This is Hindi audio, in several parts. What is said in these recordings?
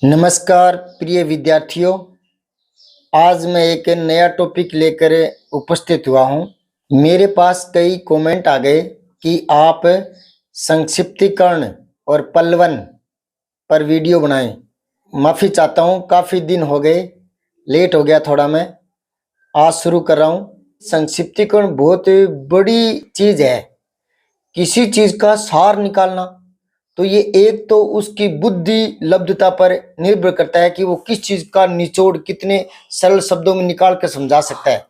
नमस्कार प्रिय विद्यार्थियों, आज मैं एक नया टॉपिक लेकर उपस्थित हुआ हूँ। मेरे पास कई कमेंट आ गए कि आप संक्षिप्तीकरण और पल्लवन पर वीडियो बनाएं। माफ़ी चाहता हूँ, काफ़ी दिन हो गए, लेट हो गया थोड़ा। मैं आज शुरू कर रहा हूँ। संक्षिप्तीकरण बहुत बड़ी चीज़ है। किसी चीज़ का सार निकालना, तो ये एक तो उसकी बुद्धि लब्धता पर निर्भर करता है कि वो किस चीज का निचोड़ कितने सरल शब्दों में निकाल कर समझा सकता है।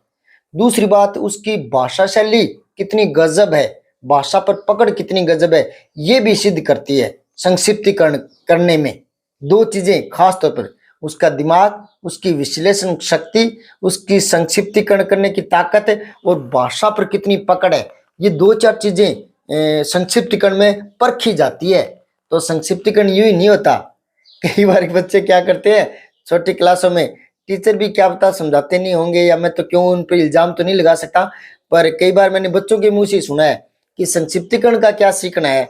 दूसरी बात, उसकी भाषा शैली कितनी गजब है, भाषा पर पकड़ कितनी गजब है, ये भी सिद्ध करती है संक्षिप्तीकरण करने में। दो चीजें खास तौर पर, उसका दिमाग, उसकी विश्लेषण शक्ति, उसकी संक्षिप्तीकरण करने की ताकत और भाषा पर कितनी पकड़ है, ये दो चार चीजें संक्षिप्तीकरण में परखी जाती है। तो संक्षिप्तीकरण यूं ही नहीं होता। कई बार बच्चे क्या करते हैं, छोटी क्लासों में टीचर भी क्या पता समझाते नहीं होंगे, या मैं तो क्यों उन पर इल्जाम तो नहीं लगा सकता, पर कई बार मैंने बच्चों के मुंह से सुना है कि संक्षिप्तीकरण का क्या सीखना है।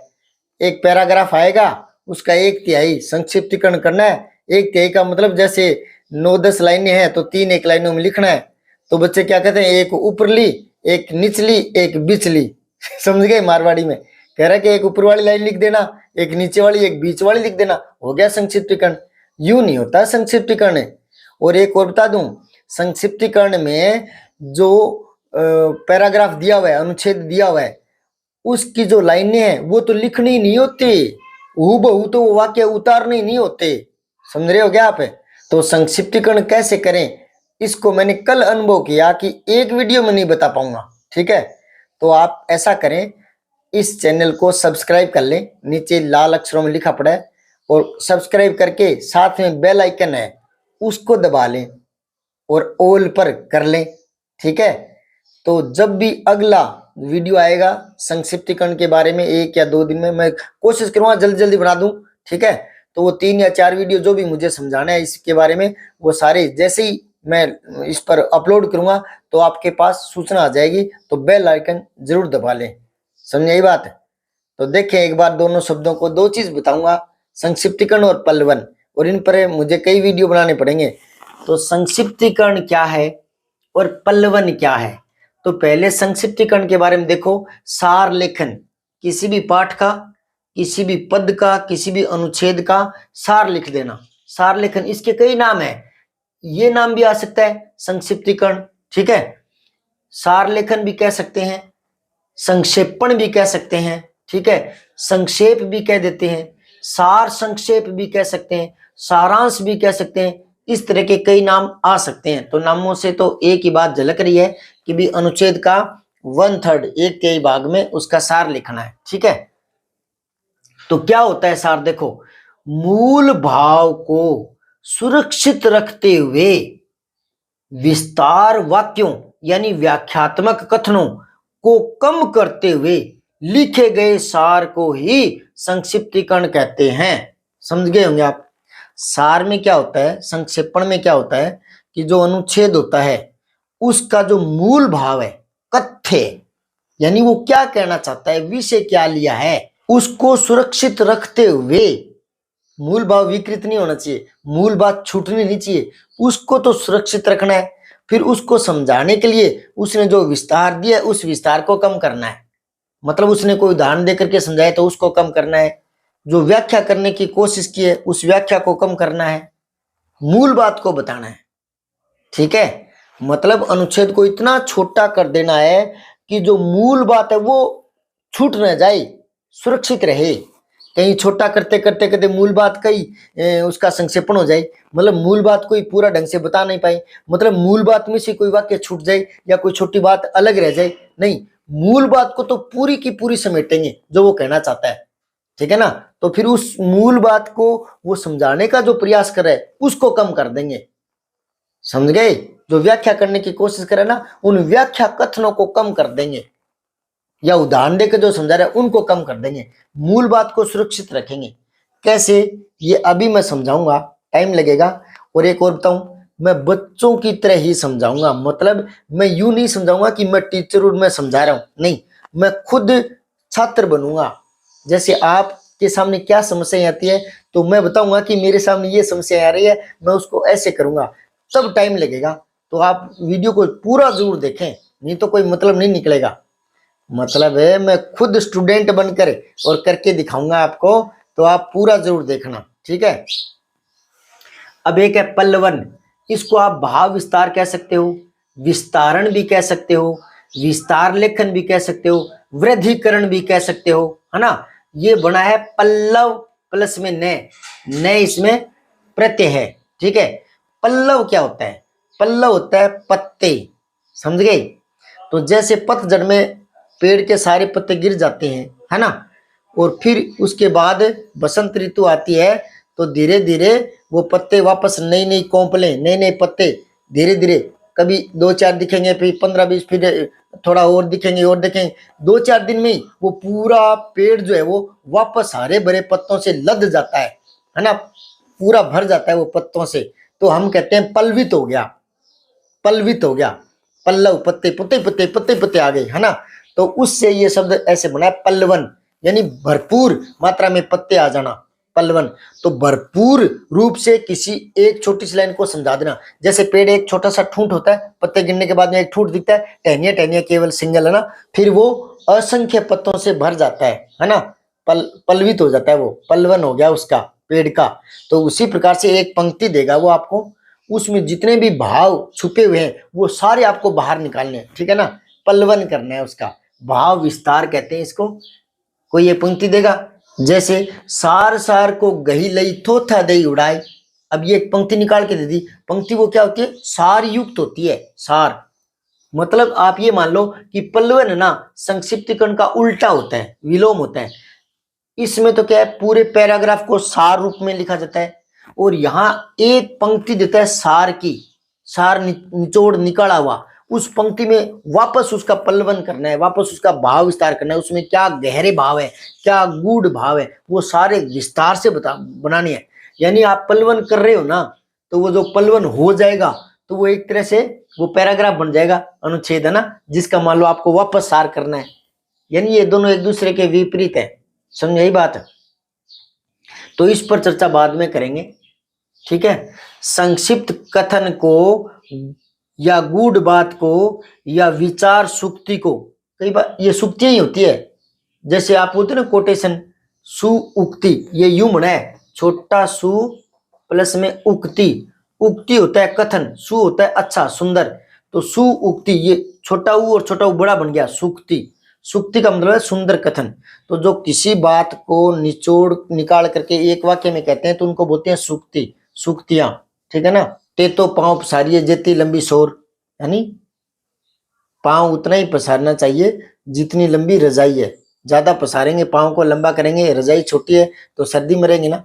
एक पैराग्राफ आएगा, उसका 1/3 संक्षिप्तीकरण करना है। 1/3 का मतलब जैसे 9-10 लाइनें हैं तो 3 एक लाइनों में लिखना है। तो बच्चे क्या कहते हैं, एक ऊपरली, एक निचली, एक बिचली। समझ गए मारवाड़ी में? कह रहा है कि एक ऊपर वाली लाइन लिख देना, एक नीचे वाली, एक बीच वाली लिख देना, हो गया संक्षिप्तीकरण। यूं नहीं होता संक्षिप्तीकरण। और एक और बता दूं, संक्षिप्तीकरण में जो पैराग्राफ दिया हुआ है, अनुच्छेद दिया हुआ है, उसकी जो लाइनें हैं वो तो लिखनी नहीं होती, हूबहू तो वाक्य उतारने नहीं होते। समझ रहे हो क्या आप? तो संक्षिप्तीकरण कैसे करें, इसको मैंने कल अनुभव किया कि एक वीडियो में नहीं बता पाऊंगा। ठीक है, तो आप ऐसा करें, इस चैनल को सब्सक्राइब कर लें, नीचे लाल अक्षरों में लिखा पड़ा है, और सब्सक्राइब करके साथ में बेल आइकन है उसको दबा लें और ऑल पर कर लें। ठीक है, तो जब भी अगला वीडियो आएगा संक्षिप्तीकरण के बारे में, 1 या 2 दिन में मैं कोशिश करूंगा जल्दी जल्दी बना दूं। ठीक है, तो वो 3 या 4 वीडियो जो भी मुझे समझाना है इसके बारे में, वो सारे जैसे ही मैं इस पर अपलोड करूंगा तो आपके पास सूचना आ जाएगी। तो बेल आइकन जरूर दबा लें। समझ आई बात? तो देखें, एक बार दोनों शब्दों को, दो चीज बताऊंगा, संक्षिप्तीकरण और पल्लवन, और इन पर मुझे कई वीडियो बनाने पड़ेंगे। तो संक्षिप्तीकरण क्या है और पल्लवन क्या है? तो पहले संक्षिप्तीकरण के बारे में देखो। सार लेखन, किसी भी पाठ का, किसी भी पद का, किसी भी अनुच्छेद का सार लिख देना। सार लेखन, इसके कई नाम है, ये नाम भी आ सकता है संक्षिप्तीकरण। ठीक है, सार लेखन भी कह सकते हैं, संक्षेपण भी कह सकते हैं। ठीक है, संक्षेप भी कह देते हैं, सार संक्षेप भी कह सकते हैं, सारांश भी कह सकते हैं। इस तरह के कई नाम आ सकते हैं। तो नामों से तो एक ही बात झलक रही है कि भी अनुच्छेद का 1/3, 1/3 भाग में उसका सार लिखना है। ठीक है, तो क्या होता है सार? देखो, मूल भाव को सुरक्षित रखते हुए विस्तार वाक्यों यानी व्याख्यात्मक कथनों को कम करते हुए लिखे गए सार को ही संक्षिप्तीकरण कहते हैं। समझ गए होंगे आप? सार में क्या होता है, संक्षेपण में क्या होता है कि जो अनुच्छेद होता है उसका जो मूल भाव है, कथ्य यानी वो क्या कहना चाहता है, विषय क्या लिया है, उसको सुरक्षित रखते हुए, मूल भाव विकृत नहीं होना चाहिए, मूल बात छूटनी नहीं चाहिए, उसको तो सुरक्षित रखना है। फिर उसको समझाने के लिए उसने जो विस्तार दिया उस विस्तार को कम करना है। मतलब उसने कोई उदाहरण देकर के समझाया तो उसको कम करना है, जो व्याख्या करने की कोशिश की है उस व्याख्या को कम करना है, मूल बात को बताना है। ठीक है, मतलब अनुच्छेद को इतना छोटा कर देना है कि जो मूल बात है वो छूट न जाए, सुरक्षित रहे। कहीं छोटा करते करते करते मूल बात कहीं उसका संक्षेपण हो जाए, मतलब मूल बात कोई पूरा ढंग से बता नहीं पाए, मतलब मूल बात में से कोई वाक्य छूट जाए या कोई छोटी बात अलग रह जाए, नहीं, मूल बात को तो पूरी की पूरी समेटेंगे जो वो कहना चाहता है। ठीक है ना? तो फिर उस मूल बात को वो समझाने का जो प्रयास कर रहा है उसको कम कर देंगे। समझ गए? जो व्याख्या करने की कोशिश करे ना, उन व्याख्या कथनों को कम कर देंगे, या उदाहरण देकर जो समझा रहे हैं उनको कम कर देंगे, मूल बात को सुरक्षित रखेंगे। कैसे, ये अभी मैं समझाऊंगा, टाइम लगेगा। और एक और बताऊं, मैं बच्चों की तरह ही समझाऊंगा, मतलब मैं यूं नहीं समझाऊंगा कि मैं टीचर और मैं समझा रहा हूं, नहीं, मैं खुद छात्र बनूंगा। जैसे आपके सामने क्या समस्या आती है तो मैं बताऊंगा कि मेरे सामने ये समस्या आ रही है, मैं उसको ऐसे करूंगा, तब टाइम लगेगा। तो आप वीडियो को पूरा जरूर देखें, नहीं तो कोई मतलब नहीं निकलेगा। मतलब है मैं खुद स्टूडेंट बनकर और करके दिखाऊंगा आपको, तो आप पूरा जरूर देखना, ठीक है। अब एक है पल्लवन, इसको आप भाव विस्तार कह सकते हो, विस्तारण भी कह सकते हो, विस्तार लेखन भी कह सकते हो, वृद्धिकरण भी कह सकते हो, है ना। ये बना है पल्लव प्लस में न इसमें प्रत्यय है, ठीक है। पल्लव क्या होता है? पल्लव होता है पत्ते, समझ गए। तो जैसे पतझड़ में पेड़ के सारे पत्ते गिर जाते हैं, है ना, और फिर उसके बाद बसंत ऋतु आती है, तो धीरे धीरे वो पत्ते वापस नई नई कोंपलें, नए नए पत्ते धीरे धीरे, कभी 2-4 दिखेंगे, फिर 15-20, फिर थोड़ा और दिखेंगे और दिखेंगे, 2-4 दिन में ही वो पूरा पेड़ जो है वो वापस हरे भरे पत्तों से लद जाता है ना, पूरा भर जाता है वो पत्तों से। तो हम कहते हैं पल्लवित हो गया, पल्लवित हो गया, पल्लव, पत्ते पत्ते पत्ते पत्ते पत्ते आ गए, है ना। तो उससे ये शब्द ऐसे बना है पल्लवन, यानी भरपूर मात्रा में पत्ते आ जाना, पल्लवन। तो भरपूर रूप से किसी एक छोटी सी लाइन को समझा देना। जैसे पेड़ एक छोटा सा ठूंठ होता है, पत्ते गिरने के बाद में एक ठूंठ दिखता है, टहनिया टहनिया केवल सिंगल, है ना, फिर वो असंख्य पत्तों से भर जाता है ना, पल्लवित हो जाता है, वो पल्लवन हो गया उसका पेड़ का। तो उसी प्रकार से एक पंक्ति देगा वो आपको, उसमें जितने भी भाव छुपे हुए हैं वो सारे आपको बाहर निकालने हैं, ठीक है ना, पल्लवन करना है उसका, भाव विस्तार कहते हैं इसको। कोई ये पंक्ति देगा, जैसे सार सार को गही लई थोथा दई उड़ाई। अब ये एक पंक्ति निकाल के दे दी, पंक्ति वो क्या होती है? सार युक्त होती है, सार। मतलब आप ये मान लो कि पल्लवन ना संक्षिप्तीकरण का उल्टा होता है, विलोम होता है। इसमें तो क्या है, पूरे पैराग्राफ को सार रूप में लिखा जाता है, और यहाँ एक पंक्ति देता है सार की, सार निचोड़ निकाला हुआ, उस पंक्ति में वापस उसका पल्लवन करना है, वापस उसका भाव विस्तार करना है, उसमें क्या गहरे भाव है, क्या गूढ़ भाव है, वो सारे विस्तार से बनाने हैं। यानी आप पल्लवन कर रहे हो ना, तो वो जो पल्लवन हो जाएगा तो वो एक तरह से वो पैराग्राफ बन जाएगा, अनुच्छेद, है ना, जिसका मान लो आपको वापस सार करना है। यानी ये दोनों एक दूसरे के विपरीत है, समझ यही बात है। तो इस पर चर्चा बाद में करेंगे, ठीक है। संक्षिप्त कथन को या गूढ़ बात को या विचार सुक्ति को, कई बार ये सुक्तियां ही होती है। जैसे आप बोलते ना कोटेशन, सु उक्ति, ये यूं बना है, छोटा सु प्लस में उक्ति, उक्ति होता है कथन, सु होता है अच्छा सुंदर, तो सु उक्ति, ये छोटा ऊ और छोटा ऊ बड़ा बन गया सुक्ति। सुक्ति का मतलब है सुंदर कथन। तो जो किसी बात को निचोड़ निकाल करके एक वाक्य में कहते हैं तो उनको बोलते हैं सुक्ति, सुक्तियां, ठीक है ना। ते तो पांव पसारिए जेती लंबी शोर, यानी पांव उतना ही पसारना चाहिए जितनी लंबी रजाई है। ज्यादा पसारेंगे, पांव को लंबा करेंगे, रजाई छोटी है तो सर्दी मरेंगे ना।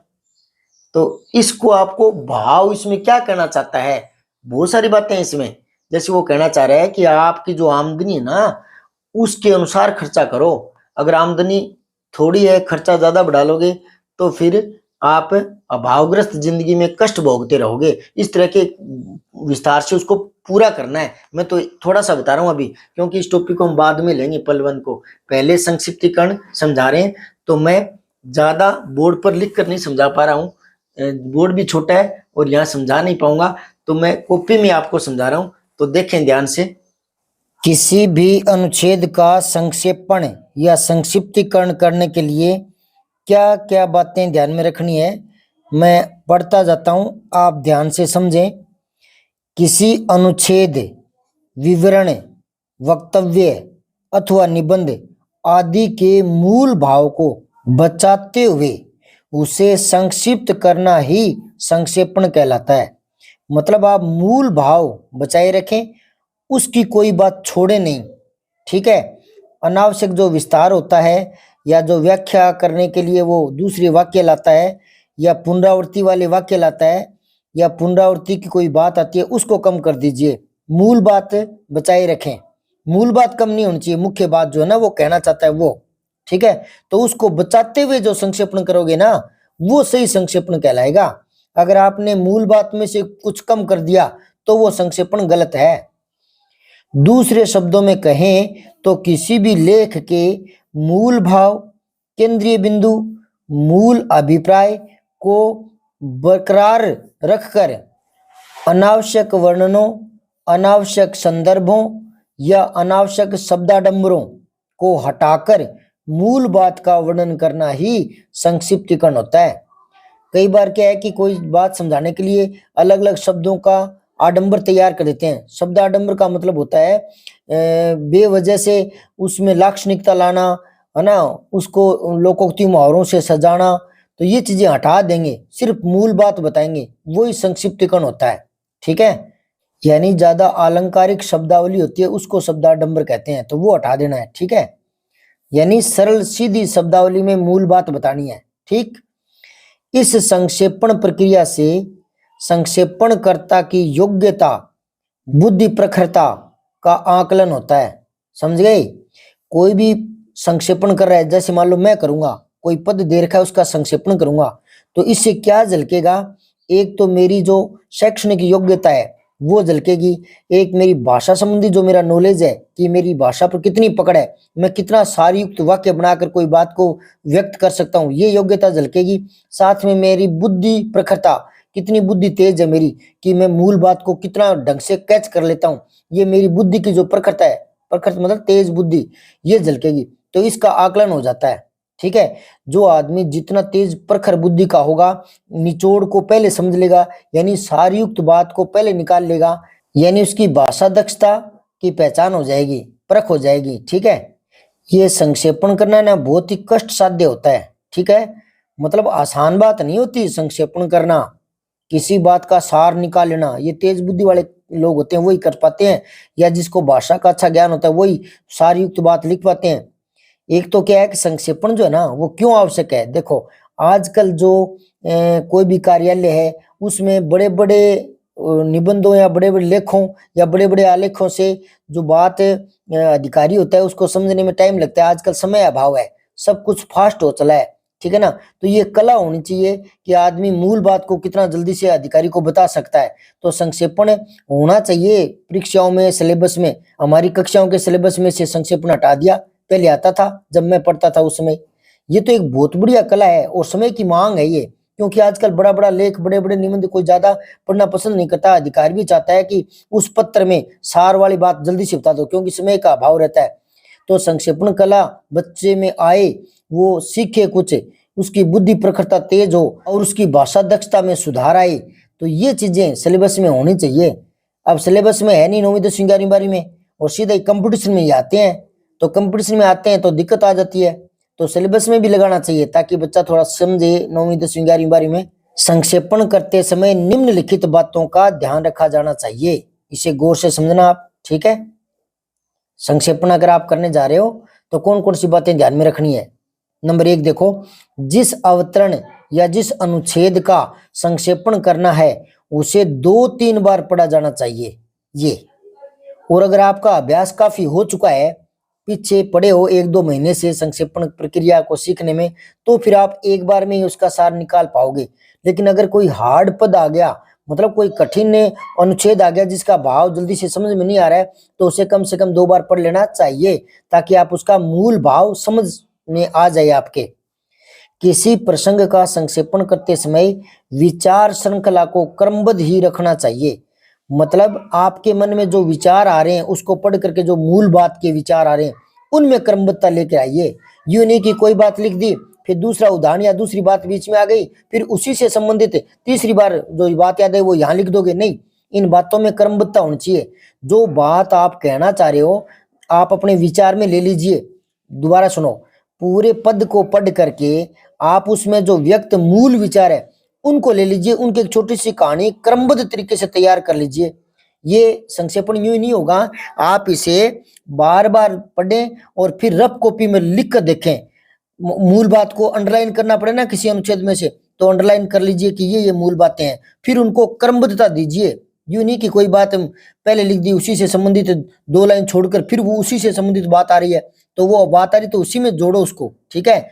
तो इसको आपको भाव, इसमें क्या कहना चाहता है, बहुत सारी बातें हैं इसमें। जैसे वो कहना चाह रहा है कि आपकी जो आमदनी है ना उसके अनुसार खर्चा करो। अगर आमदनी थोड़ी है, खर्चा ज्यादा बढ़ा लोगे तो फिर आप अभावग्रस्त जिंदगी में कष्ट भोगते रहोगे। इस तरह के विस्तार से उसको पूरा करना है। मैं तो थोड़ा सा बता रहा हूं अभी, क्योंकि इस टॉपिक को हम बाद में लेंगे पल्लवन को। पहले संक्षिप्तीकरण समझा रहे हैं, तो मैं ज्यादा बोर्ड पर लिख कर नहीं समझा पा रहा हूँ, बोर्ड भी छोटा है और यहाँ समझा नहीं पाऊंगा, तो मैं कॉपी में आपको समझा रहा हूँ, तो देखें ध्यान से। किसी भी अनुच्छेद का संक्षेपण या संक्षिप्तीकरण करने के लिए क्या क्या बातें ध्यान में रखनी है, मैं पढ़ता जाता हूं, आप ध्यान से समझें। किसी अनुच्छेद, विवरण, वक्तव्य अथवा निबंध आदि के मूल भाव को बचाते हुए उसे संक्षिप्त करना ही संक्षेपण कहलाता है। मतलब आप मूल भाव बचाए रखें, उसकी कोई बात छोड़े नहीं, ठीक है। अनावश्यक जो विस्तार होता है या जो व्याख्या करने के लिए वो दूसरे वाक्य लाता है या पुनरावृत्ति वाले वाक्य लाता है या पुनरावृत्ति की कोई बात आती है, उसको कम कर दीजिए, मूल बात बचाए रखें। मूल बात कम नहीं होनी चाहिए, मुख्य बात जो है ना वो कहना चाहता है वो, ठीक है। तो उसको बचाते हुए जो संक्षेपण करोगे ना वो सही संक्षेपण कहलाएगा। अगर आपने मूल बात में से कुछ कम कर दिया तो वो संक्षेपण गलत है। दूसरे शब्दों में कहें तो किसी भी लेख के मूल भाव, केंद्रीय बिंदु, मूल अभिप्राय, को बरकरार रखकर अनावश्यक वर्णनों, अनावश्यक संदर्भों या अनावश्यक शब्दाडंबरों को हटाकर मूल बात का वर्णन करना ही संक्षिप्तीकरण होता है। कई बार क्या है कि कोई बात समझाने के लिए अलग अलग शब्दों का आडंबर तैयार कर देते हैं। शब्द आडंबर का मतलब होता है बेवजह से उसमें लाक्षणिकता लाना, है ना, उसको लोकोक्ति मुहावरों से सजाना। तो ये चीजें हटा देंगे, सिर्फ मूल बात बताएंगे, वही संक्षिप्तीकरण होता है। ठीक है, यानी ज्यादा अलंकारिक शब्दावली होती है उसको शब्दाडंबर कहते हैं, तो वो हटा देना है। ठीक है, यानी सरल सीधी शब्दावली में मूल बात बतानी है। ठीक, इस संक्षेपण प्रक्रिया से संक्षेपणकर्ता की योग्यता, बुद्धि प्रखरता का आकलन होता है। समझ गए? कोई भी संक्षेपण कर रहा है, जैसे मान लो मैं करूंगा, कोई पद दे रखा है उसका संक्षेपण करूंगा, तो इससे क्या झलकेगा? एक तो मेरी जो शैक्षणिक योग्यता है वो झलकेगी, एक मेरी भाषा संबंधी जो मेरा नॉलेज है कि मेरी भाषा पर कितनी पकड़ है, मैं कितना सारयुक्त वाक्य बनाकर कोई बात को व्यक्त कर सकता हूँ, ये योग्यता झलकेगी। साथ में मेरी बुद्धि प्रखरता, कितनी बुद्धि तेज है मेरी, कि मैं मूल बात को कितना ढंग से कैच कर लेता हूँ, ये मेरी बुद्धि की जो प्रखरता है, प्रखर मतलब तेज बुद्धि, ये झलकेगी। तो इसका आकलन हो जाता है। ठीक है, जो आदमी जितना तेज प्रखर बुद्धि का होगा, निचोड़ को पहले समझ लेगा, यानी सारयुक्त बात को पहले निकाल लेगा, यानी उसकी भाषा दक्षता की पहचान हो जाएगी, परख हो जाएगी। ठीक है, ये संक्षेपण करना ना बहुत ही कष्ट साध्य होता है। ठीक है, मतलब आसान बात नहीं होती संक्षेपण करना, किसी बात का सार निकाल लेना, ये तेज बुद्धि वाले लोग होते हैं वही कर पाते हैं, या जिसको भाषा का अच्छा ज्ञान होता है वही सारयुक्त बात लिख पाते हैं। एक तो क्या है कि संक्षेपण जो है ना वो क्यों आवश्यक है? देखो, आजकल जो कोई भी कार्यालय है उसमें बड़े बड़े निबंधों या बड़े बड़े लेखों या बड़े बड़े आलेखों से जो बात अधिकारी होता है उसको समझने में टाइम लगता है। आजकल समय अभाव है, सब कुछ फास्ट हो चला है। ठीक है ना, तो ये कला होनी चाहिए कि आदमी मूल बात को कितना जल्दी से अधिकारी को बता सकता है। तो संक्षेपण होना चाहिए परीक्षाओं में, सिलेबस में। हमारी कक्षाओं के सिलेबस में से संक्षेपण हटा दिया, पहले आता था जब मैं पढ़ता था उस समय। ये तो एक बहुत बढ़िया कला है और समय की मांग है ये, क्योंकि आजकल बड़ा बड़ा लेख, बड़े बड़े निबंध कोई ज्यादा पढ़ना पसंद नहीं करता। अधिकारी भी चाहता है कि उस पत्र में सार वाली बात जल्दी से बता दो, क्योंकि समय का अभाव रहता है। तो संक्षेपण कला बच्चे में आए, वो सीखे कुछ, उसकी बुद्धि प्रखरता तेज हो और उसकी भाषा दक्षता में सुधार आए, तो ये चीजें सिलेबस में होनी चाहिए। अब सिलेबस में है नहीं 9वीं 10वीं 11वीं 12वीं में, और सीधा ही कंपटीशन में ही आते हैं। तो कंपटीशन में आते हैं तो दिक्कत आ जाती है। तो सिलेबस में भी लगाना चाहिए ताकि बच्चा थोड़ा समझे 9वीं 10वीं 11वीं 12वीं में। संक्षेपण करते समय निम्नलिखित बातों का ध्यान रखा जाना चाहिए, इसे गौर से समझना आप। ठीक है, संक्षेपण अगर आप करने जा रहे हो तो कौन कौन सी बातें ध्यान में रखनी है? नंबर 1 देखो, जिस अवतरण या जिस अनुच्छेद का संक्षेपण करना है उसे 2-3 बार पढ़ा जाना चाहिए ये। और अगर आपका अभ्यास काफी हो चुका है, पीछे पड़े हो 1-2 महीने से संक्षेपण प्रक्रिया को सीखने में, तो फिर आप एक बार में ही उसका सार निकाल पाओगे। लेकिन अगर कोई हार्ड पद आ गया, मतलब कोई कठिन अनुच्छेद आ गया जिसका भाव जल्दी से समझ में नहीं आ रहा है, तो उसे कम से कम 2 बार पढ़ लेना चाहिए ताकि आप उसका मूल भाव समझ में आ जाए आपके। किसी प्रसंग का संक्षेपण करते समय विचार श्रृंखला को क्रमबद्ध ही रखना चाहिए। मतलब आपके मन में जो विचार आ रहे हैं उसको पढ़ करके जो मूल बात के विचार आ रहे हैं उनमें क्रमबद्धता लेके आइए। यूं नहीं कि कोई बात लिख दी, फिर दूसरा उदाहरण या दूसरी बात बीच में आ गई, फिर उसी से संबंधित तीसरी बार जो बात याद है वो यहाँ लिख दोगे। नहीं, इन बातों में क्रमबद्धता होनी चाहिए। जो बात आप कहना चाह रहे हो आप अपने विचार में ले लीजिए। दोबारा सुनो, पूरे पद को पढ़ करके आप उसमें जो व्यक्त मूल विचार है उनको ले लीजिए, उनकी एक छोटी सी कहानी क्रमबद्ध तरीके से तैयार कर लीजिए। ये संक्षेपण यूं ही नहीं होगा, आप इसे बार बार पढ़ें और फिर रफ कॉपी में लिख कर देखें। मूल बात को अंडरलाइन करना पड़े ना किसी अनुच्छेद में से, तो अंडरलाइन कर लीजिए कि ये मूल बातें हैं, फिर उनको क्रमबद्धता दीजिए। यूं नहीं कि कोई बात पहले लिख दी, उसी से संबंधित 2 लाइन छोड़कर फिर वो उसी से संबंधित बात आ रही है, तो वो बात आ रही तो उसी में जोड़ो उसको। ठीक है,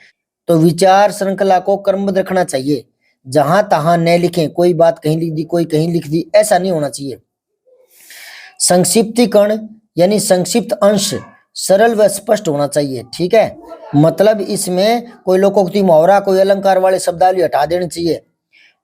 तो विचार श्रृंखला को क्रमबद्ध रखना चाहिए, जहां तहां न लिखें, कोई बात कहीं लिख दी कोई कहीं लिख दी, ऐसा नहीं होना चाहिए। संक्षिप्तीकरण यानी संक्षिप्त अंश सरल व स्पष्ट होना चाहिए। ठीक है, मतलब इसमें कोई लोकोक्ति मुहावरा, कोई अलंकार वाले शब्दावली हटा देनी चाहिए।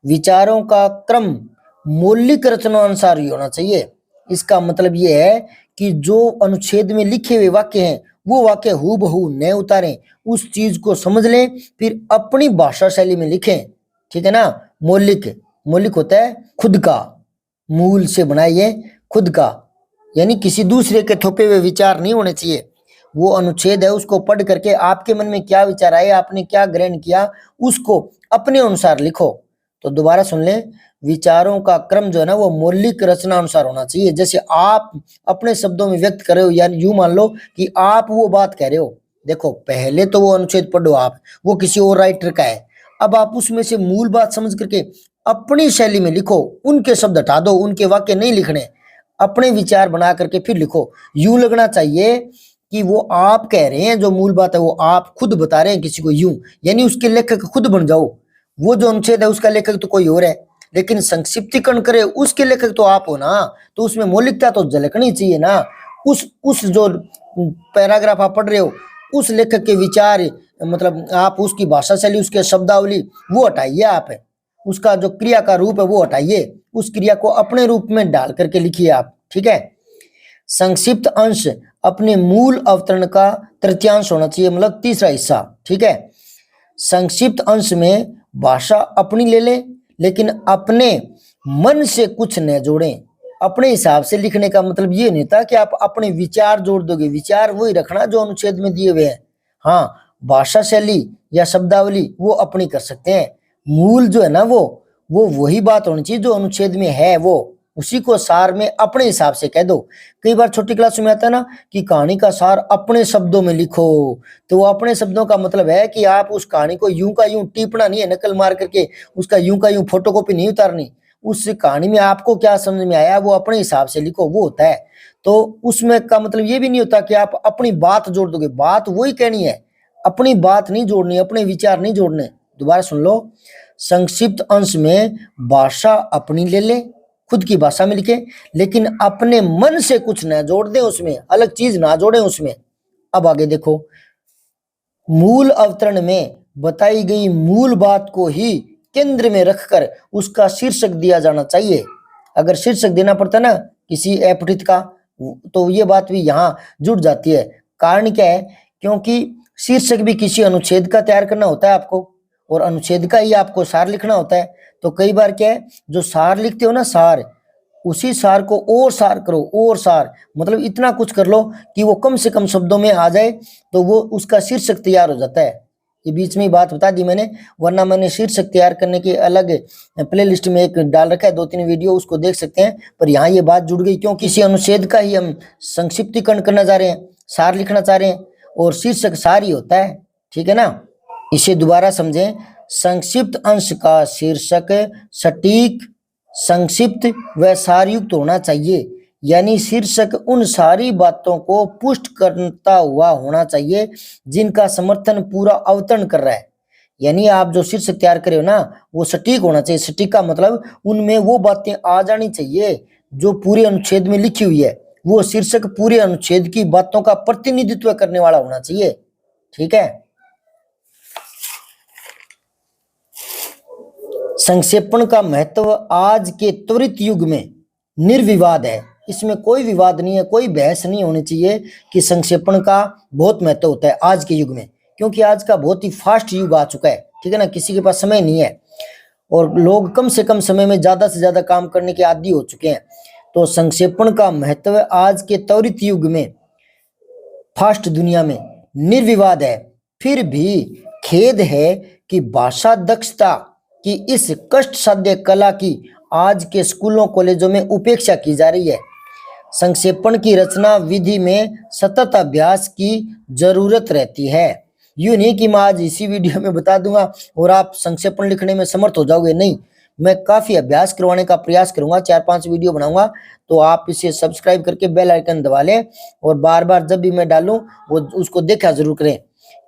विचारों का क्रम मौलिक रचना अनुसार ही होना चाहिए। इसका मतलब ये है कि जो अनुच्छेद में लिखे हुए वाक्य हैं वो वाक्य हूबहू न उतारें, उस चीज को समझ लें, फिर अपनी भाषा शैली में लिखें। ठीक है ना। मौलिक, मौलिक होता है खुद का, मूल से बनाइए खुद का, यानी किसी दूसरे के थोपे हुए विचार नहीं होने चाहिए। वो अनुच्छेद है उसको पढ़ करके आपके मन में क्या विचार आए, आपने क्या ग्रहण किया, उसको अपने अनुसार लिखो। तो दोबारा सुन लें, विचारों का क्रम जो है ना वो मौलिक रचना अनुसार होना चाहिए। जैसे आप अपने शब्दों में व्यक्त कर रहे हो, यानी यूं मान लो कि आप वो बात कह रहे हो। देखो पहले तो वो अनुच्छेद पढ़ो आप, वो किसी और राइटर का है। अब आप उसमें से मूल बात समझ करके अपनी शैली में लिखो। उनके शब्द हटा दो, उनके वाक्य नहीं लिखने, अपने विचार बना करके फिर लिखो। यूं लगना चाहिए कि वो आप कह रहे हैं, जो मूल बात है वो आप खुद बता रहे हैं किसी को, यूं यानी उसके लेखक खुद बन जाओ। वो जो अनुच्छेद है उसका लेखक तो कोई और है, लेकिन संक्षिप्तीकरण करे उसके लेखक तो आप हो ना। तो उसमें मौलिकता तो झलकनी चाहिए ना। उस जो पैराग्राफ आप पढ़ रहे हो उस लेखक के विचार, मतलब आप उसकी भाषा शैली, उसके शब्दावली वो हटाइए। आप उसका जो क्रिया का रूप है वो हटाइए, उस क्रिया को अपने रूप में डाल करके लिखिए आप। ठीक है। संक्षिप्त अंश अपने मूल अवतरण का तृतीयांश होना चाहिए, मतलब तीसरा हिस्सा। ठीक है। संक्षिप्त अंश में भाषा अपनी ले लें, लेकिन अपने मन से कुछ न जोड़ें। अपने हिसाब से लिखने का मतलब ये नहीं था कि आप अपने विचार जोड़ दोगे, विचार वही रखना जो अनुच्छेद में दिए हुए हैं। हाँ, भाषा शैली या शब्दावली वो अपनी कर सकते हैं। मूल जो है ना वो वही बात होनी चाहिए जो अनुच्छेद में है, वो उसी को सार में अपने हिसाब से कह दो। कई बार छोटी क्लास में आता है ना कि कहानी का सार अपने शब्दों में लिखो। तो वो अपने शब्दों का मतलब है कि आप उस कहानी को यूं का यूं टिपना नहीं है, नकल मार करके उसका यूं का यूं फोटोकॉपी नहीं उतारनी। उस कहानी में आपको क्या समझ में आया वो अपने हिसाब से लिखो, वो होता है। तो उसमें का मतलब ये भी नहीं होता कि आप अपनी बात जोड़ दोगे, बात वही कहनी है, अपनी बात नहीं जोड़नी, अपने विचार नहीं जोड़ने। दोबारा सुन लो, संक्षिप्त अंश में भाषा अपनी ले ले, खुद की भाषा में लिखे, लेकिन अपने मन से कुछ ना जोड़ दें, उसमें अलग चीज ना जोड़ें उसमें। अब आगे देखो, मूल अवतरण में बताई गई मूल बात को ही केंद्र में रखकर उसका शीर्षक दिया जाना चाहिए। अगर शीर्षक देना पड़ता ना किसी अपठित का, तो ये बात भी यहाँ जुड़ जाती है। कारण क्या है? क्योंकि शीर्षक भी किसी अनुच्छेद का तैयार करना होता है आपको, और अनुच्छेद का ही आपको सार लिखना होता है। तो कई बार क्या है, जो सार लिखते हो ना सार, उसी सार को और सार करो, और सार मतलब इतना कुछ कर लो कि वो कम से कम शब्दों में आ जाए, तो वो उसका शीर्षक तैयार हो जाता है। ये बीच में ही बात बता दी मैंने, वरना मैंने शीर्षक तैयार करने की अलग प्लेलिस्ट में एक डाल रखा है, 2-3 वीडियो, उसको देख सकते हैं। पर यहाँ ये बात जुड़ गई क्योंकि किसी अनुच्छेद का ही हम संक्षिप्तीकरण करना चाह रहे हैं, सार लिखना चाह रहे हैं, और शीर्षक सार ही होता है। ठीक है ना। इसे दोबारा समझें, संक्षिप्त अंश का शीर्षक सटीक, संक्षिप्त व सारयुक्त होना चाहिए। यानी शीर्षक उन सारी बातों को पुष्ट करता हुआ होना चाहिए जिनका समर्थन पूरा अवतरण कर रहा है। यानी आप जो शीर्षक तैयार करे हो ना वो सटीक होना चाहिए। सटीक का मतलब उनमें वो बातें आ जानी चाहिए जो पूरे अनुच्छेद में लिखी हुई है। वो शीर्षक पूरे अनुच्छेद की बातों का प्रतिनिधित्व करने वाला होना चाहिए। ठीक है। संक्षेपण का महत्व आज के त्वरित युग में निर्विवाद है। इसमें कोई विवाद नहीं है, कोई बहस नहीं होनी चाहिए कि संक्षेपण का बहुत महत्व होता है आज के युग में, क्योंकि आज का बहुत ही फास्ट युग आ चुका है। ठीक है ना। किसी के पास समय नहीं है और लोग कम से कम समय में ज्यादा से ज्यादा काम करने के आदी हो चुके हैं। तो संक्षेपण का महत्व आज के त्वरित युग में, फास्ट दुनिया में निर्विवाद है। फिर भी खेद है कि भाषा दक्षता की इस कष्ट साध्य कला की आज के स्कूलों कॉलेजों में उपेक्षा की जा रही है। संक्षेपण की रचना विधि में सतत अभ्यास की जरूरत रहती है। यूं नहीं कि मैं आज इसी वीडियो में बता दूंगा और आप संक्षेपण लिखने में समर्थ हो जाओगे, नहीं। मैं काफी अभ्यास करवाने का प्रयास करूंगा, 4-5 वीडियो बनाऊंगा। तो आप इसे सब्सक्राइब करके बेल आइकन दबा लें और बार बार जब भी मैं डालूं वो उसको देखा जरूर करें।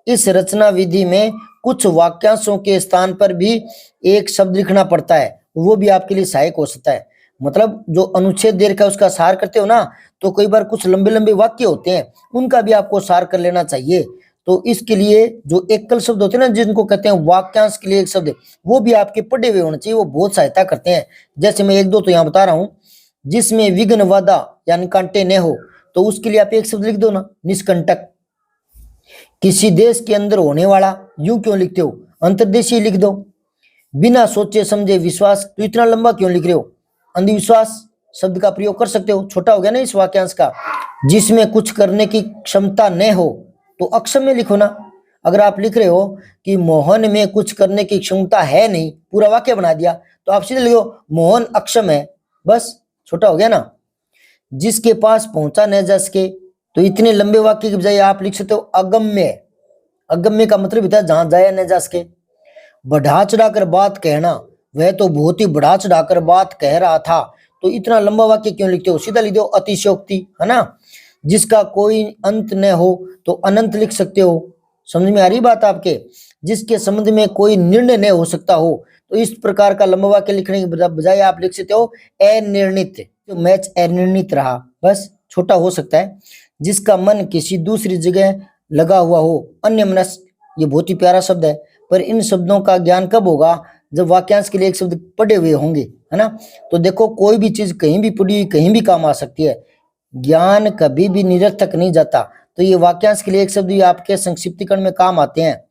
इस रचना विधि में कुछ वाक्यांशों के स्थान पर भी एक शब्द लिखना पड़ता है, वो भी आपके लिए सहायक हो सकता है। मतलब जो अनुच्छेद दे रखा है उसका सार करते हो ना, तो कई बार कुछ लंबे लंबे वाक्य होते हैं, उनका भी आपको सार कर लेना चाहिए। तो इसके लिए जो एकल शब्द होते हैं ना, जिनको कहते हैं वाक्यांश के लिए एक शब्द, वो भी आपके पढ़े हुए होने चाहिए, वो बहुत सहायता करते हैं। जैसे मैं एक दो तो यहाँ बता रहा हूँ, जिसमें विघ्न बाधा यानी कांटे न हो, तो उसके लिए आप एक शब्द लिख दो ना, निष्कंटक। किसी देश के अंदर होने वाला, यूं क्यों लिखते हो, अंतर्देशीय लिख दो। बिना सोचे समझे विश्वास, तो इतना लंबा क्यों लिख रहे हो, अंधविश्वास शब्द का प्रयोग कर सकते हो, छोटा हो गया ना इस वाक्यांश का। जिसमें कुछ करने की क्षमता न हो, तो अक्षम में लिखो ना। अगर आप लिख रहे हो कि मोहन में कुछ करने की क्षमता है नहीं, पूरा वाक्य बना दिया, तो आप सीधे लिखो मोहन अक्षम है, बस छोटा हो गया ना। जिसके पास पहुंचा न जा सके, तो इतने लंबे वाक्य की बजाय आप लिख सकते हो अगम्य। अगम्य का मतलब होता है जहां जाया न जा सके। बढ़ा चढ़ाकर बात कहना, वह तो बहुत ही बढ़ा चढ़ाकर बात कह रहा था, तो इतना लंबा वाक्य क्यों लिखते हो, सीधा लिख दो अतिशयोक्ति, है ना। जिसका कोई अंत न हो, तो अनंत लिख सकते हो। समझ में आ रही बात आपके। जिसके संबंध में कोई निर्णय न हो सकता हो, तो इस प्रकार का लंबा वाक्य लिखने की बजाय आप लिख सकते हो अनिर्णित, जो मैच अनिर्णित रहा, बस छोटा हो सकता है। जिसका मन किसी दूसरी जगह लगा हुआ हो, अन्यमनस्क, ये बहुत ही प्यारा शब्द है, पर इन शब्दों का ज्ञान कब होगा, जब वाक्यांश के लिए एक शब्द पढ़े हुए होंगे, है ना। तो देखो कोई भी चीज कहीं भी पढ़ी कहीं भी काम आ सकती है, ज्ञान कभी भी निरर्थक नहीं जाता। तो ये वाक्यांश के लिए एक शब्द आपके संक्षिप्तीकरण में काम आते हैं।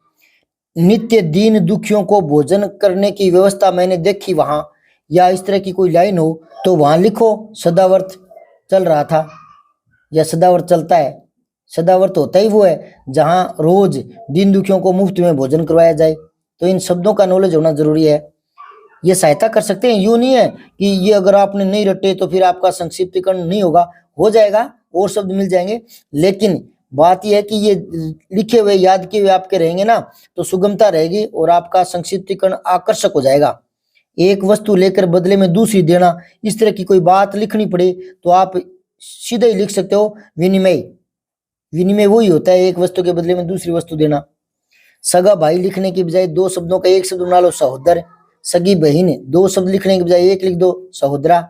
नित्य दीन दुखियों को भोजन करने की व्यवस्था मैंने देखी वहां, या इस तरह की कोई लाइन हो, तो वहां लिखो सदावर्त चल रहा था, या सदावर्त चलता है। सदावर्त होता ही वो है जहां रोज दीन दुखियों को मुफ्त में भोजन करवाया जाए। तो इन शब्दों का नॉलेज होना जरूरी है, ये सहायता कर सकते हैं। यूं नहीं है कि ये अगर आपने नहीं रटे तो फिर आपका संक्षिप्तीकरण नहीं होगा, हो जाएगा, और शब्द मिल जाएंगे। लेकिन बात यह है कि ये लिखे हुए याद किए हुए आपके रहेंगे ना, तो सुगमता रहेगी और आपका संक्षिप्तीकरण आकर्षक हो जाएगा। एक वस्तु लेकर बदले में दूसरी देना, इस तरह की कोई बात लिखनी पड़े तो आप सीधे ही लिख सकते हो विनिमय। विनिमय वही होता है एक वस्तु के बदले में दूसरी वस्तु देना। सगा भाई लिखने की बजाय दो शब्दों का एक शब्द बना लो सहोदर। सगी बहन, दो शब्द लिखने की बजाय एक लिख दो सहोदरा।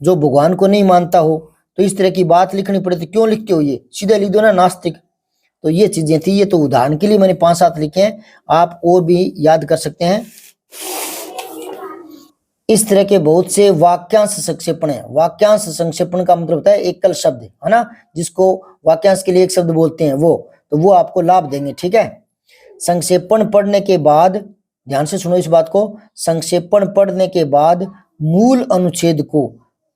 जो भगवान को नहीं मानता हो, तो इस तरह की बात लिखनी पड़े तो क्यों लिखते हो, ये सीधे लिख दो ना नास्तिक। तो ये चीजें थी, ये तो उदाहरण के लिए मैंने 5-7 लिखे हैं, आप और भी याद कर सकते हैं। इस तरह के बहुत से वाक्यांश संक्षेपण है। वाक्यांश संक्षेपण का मतलब होता है एकल शब्द, है ना, जिसको वाक्यांश के लिए एक शब्द बोलते हैं, वो तो वो आपको लाभ देंगे, ठीक है। संक्षेपण पढ़ने के बाद, ध्यान से सुनो इस बात को, संक्षेपण पढ़ने के बाद मूल अनुच्छेद को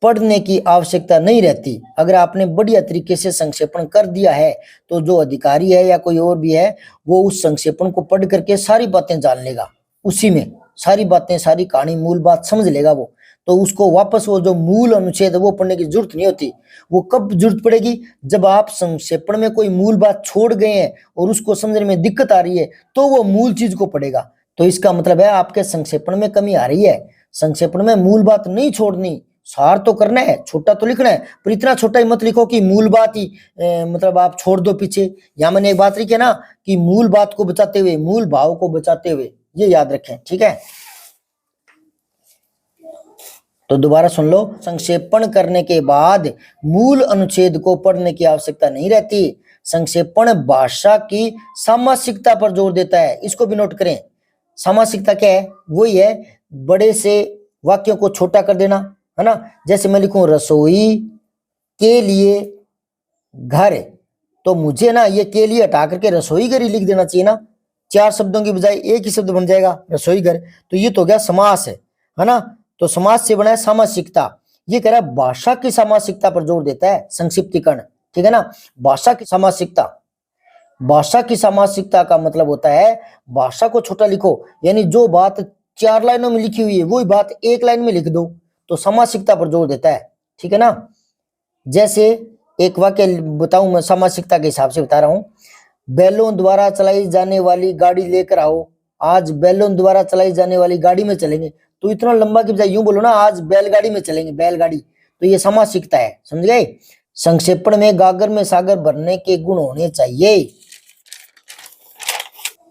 पढ़ने की आवश्यकता नहीं रहती। अगर आपने बढ़िया तरीके से संक्षेपण कर दिया है, तो जो अधिकारी है या कोई और भी है, वो उस संक्षेपण को पढ़ करके सारी बातें जान लेगा, उसी में सारी बातें, सारी कहानी, मूल बात समझ लेगा वो। तो उसको वापस वो जो मूल अनुच्छेद है वो पढ़ने की जरूरत नहीं होती। वो कब जरूरत पड़ेगी, जब आप संक्षेपण में कोई मूल बात छोड़ गए हैं और उसको समझने में दिक्कत आ रही है, तो वो मूल चीज को पढ़ेगा। तो इसका मतलब है आपके संक्षेपण में कमी आ रही है। संक्षेपण में मूल बात नहीं छोड़नी, सार तो करना है, छोटा तो लिखना है, पर इतना छोटा ही मत लिखो कि मूल बात ही मतलब आप छोड़ दो पीछे। या मैंने एक बात लिखी है ना कि मूल बात को बचाते हुए, मूल भाव को बचाते हुए, ये याद रखें, ठीक है। तो दोबारा सुन लो, संक्षेपण करने के बाद मूल अनुच्छेद को पढ़ने की आवश्यकता नहीं रहती। संक्षेपण भाषा की सामासिकता पर जोर देता है, इसको भी नोट करें। सामासिकता क्या है, वही है बड़े से वाक्यों को छोटा कर देना, है ना। जैसे मैं लिखूं रसोई के लिए घर, तो मुझे ना ये के लिए हटा करके रसोई घर ही लिख देना चाहिए ना। 4 शब्दों की बजाय एक ही शब्द बन जाएगा रसोई घर। तो ये तो गया समास है ना। तो समास से बना है सामासिकता। ये कह रहा है भाषा की सामासिकता पर जोर देता है संक्षिप्तीकरण, ठीक है ना। भाषा की सामासिकता, भाषा की सामासिकता का मतलब होता है भाषा को छोटा लिखो, यानी जो बात 4 लाइनों में लिखी हुई है वही बात 1 लाइन में लिख दो, तो सामासिकता पर जोर देता है, ठीक है ना। जैसे एक वाक्य बताऊं मैं, सामासिकता के हिसाब से बता रहा हूं। बैलों द्वारा चलाई जाने वाली गाड़ी लेकर आओ, आज बैलों द्वारा चलाई जाने वाली गाड़ी में चलेंगे। तो इतना लंबा की बजाय यूं बोलो ना, आज बैलगाड़ी में चलेंगे, बैलगाड़ी। तो ये सामासिकता है, समझ गए। संक्षेपण में गागर में सागर भरने के गुण होने चाहिए।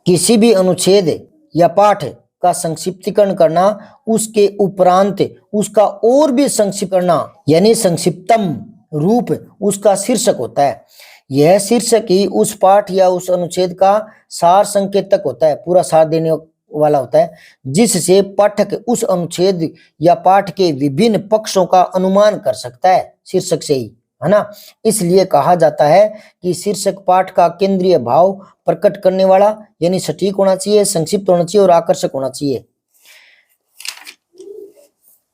किसी भी अनुच्छेद या पाठ का संक्षिप्तीकरण करना, उसके उपरांत उसका और भी संक्षिप्त करना, यानी संक्षिप्तम रूप उसका शीर्षक होता है। यह शीर्षक ही उस पाठ या उस अनुच्छेद का सार संकेतक होता है, पूरा सार देने वाला होता है, जिससे पाठक उस अनुच्छेद या पाठ के विभिन्न पक्षों का अनुमान कर सकता है शीर्षक से ही, है ना। इसलिए कहा जाता है कि शीर्षक पाठ का केंद्रीय भाव प्रकट करने वाला, यानी सटीक होना चाहिए, संक्षिप्त होना चाहिए और आकर्षक होना चाहिए।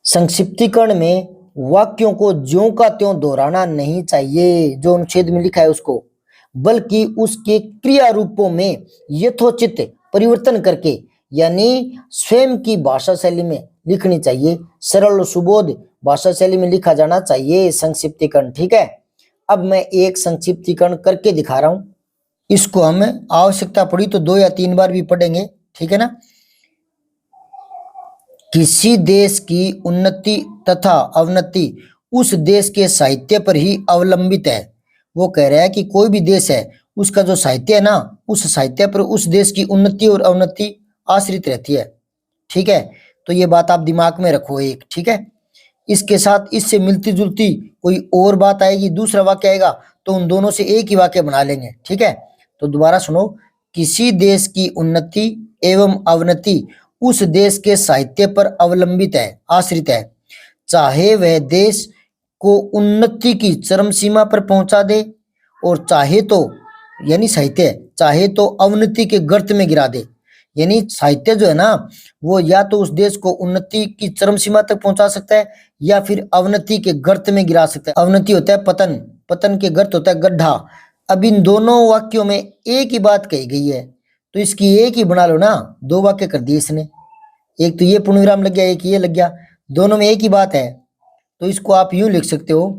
संक्षिप्तीकरण में वाक्यों को ज्यों का त्यों दोहराना नहीं चाहिए जो अनुच्छेद में लिखा है उसको, बल्कि उसके क्रिया रूपों में यथोचित परिवर्तन करके, यानी स्वयं की भाषा शैली में लिखनी चाहिए। सरल और सुबोध भाषा शैली में लिखा जाना चाहिए संक्षिप्तीकरण, ठीक है। अब मैं एक संक्षिप्तीकरण करके दिखा रहा हूं, इसको हम आवश्यकता पड़ी तो 2 या 3 बार भी पढ़ेंगे, ठीक है ना। किसी देश की उन्नति तथा अवनति उस देश के साहित्य पर ही अवलंबित है। वो कह रहा है कि कोई भी देश है, उसका जो साहित्य है ना, उस साहित्य पर उस देश की उन्नति और अवनति आश्रित रहती है, ठीक है। तो ये बात आप दिमाग में रखो एक, ठीक है। इसके साथ इससे मिलती जुलती कोई और बात आएगी, दूसरा वाक्य आएगा, तो उन दोनों से एक ही वाक्य बना लेंगे, ठीक है। तो दोबारा सुनो, किसी देश की उन्नति एवं अवनति उस देश के साहित्य पर अवलंबित है, आश्रित है, चाहे वह देश को उन्नति की चरम सीमा पर पहुंचा दे और चाहे तो, यानी साहित्य, चाहे तो अवनति के गर्त में गिरा दे। यानी साहित्य जो है ना, वो या तो उस देश को उन्नति की चरम सीमा तक पहुंचा सकता है या फिर अवनति के गर्त में गिरा सकता है। अवनति होता है पतन, पतन के गर्त होता है गड्ढा। अब इन दोनों वाक्यों में एक ही बात कही गई है, तो इसकी एक ही बना लो ना, 2 वाक्य कर दिए इसने, एक तो ये पूर्णविराम लग गया, एक ये लग गया, दोनों में एक ही बात है। तो इसको आप यूं लिख सकते हो,